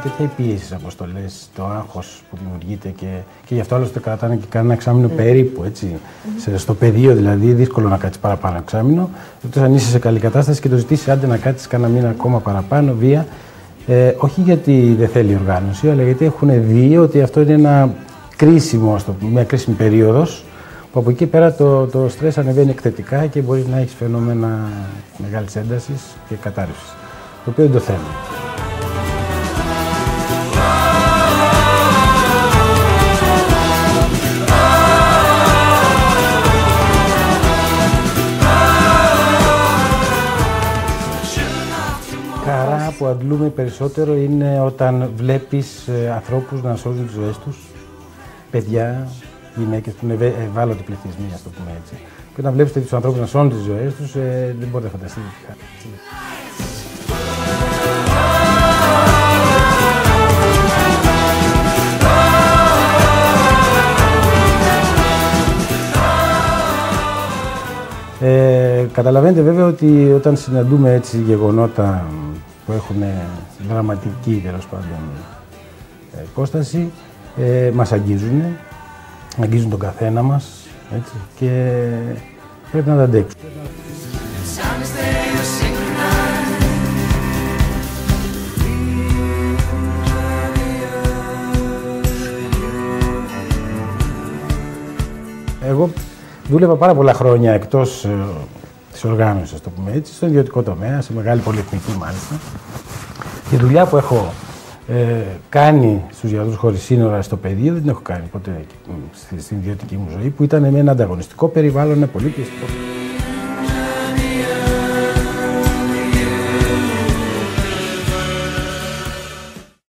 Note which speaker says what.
Speaker 1: τέτοια η πίεση στις αποστολές, το άγχος που δημιουργείται και γι' αυτό άλλωστε κρατάνε και κανένα εξάμηνο περίπου, έτσι. Στο πεδίο δηλαδή, δύσκολο να κάτσεις παραπάνω εξάμηνο. Εκτός αν είσαι σε καλή κατάσταση και το ζητήσεις άντε να κάτσεις κάνα μήνα ακόμα παραπάνω, βία. Όχι γιατί δεν θέλει η οργάνωση, αλλά γιατί έχουν δει ότι αυτό είναι μια κρίσιμη περίοδος, που από εκεί πέρα το στρες ανεβαίνει εκθετικά και μπορεί να έχεις φαινόμενα μεγάλης έντασης και κατάρρευσης, το οποίο είναι το θέμα. Χαρά που αντλούμε περισσότερο είναι όταν βλέπεις ανθρώπους να σώζουν τις ζωές τους, παιδιά, γυναίκες που είναι ευάλωτοι πληθυσμοί, ας το πούμε έτσι. Και όταν βλέπεις τέτοιους ανθρώπους να σώνουν τις ζωές τους, δεν μπορείτε να φανταστείτε τι χαρά. Καταλαβαίνετε βέβαια ότι όταν συναντούμε έτσι γεγονότα που έχουν δραματική τέλος πάντων υπόσταση, μας αγγίζουν τον καθένα μας, έτσι, και πρέπει να τα αντέξουμε. Εγώ δούλευα πάρα πολλά χρόνια εκτός της οργάνωσης, ας το πούμε έτσι, στον ιδιωτικό τομέα, σε μεγάλη πολυεθνική μάλιστα. Η δουλειά που έχω κάνει στους γιατρούς χωρίς σύνορα στο πεδίο δεν την έχω κάνει ποτέ στην ιδιωτική μου ζωή, που ήταν με ένα ανταγωνιστικό περιβάλλον, ένα πολύ πιεστικό.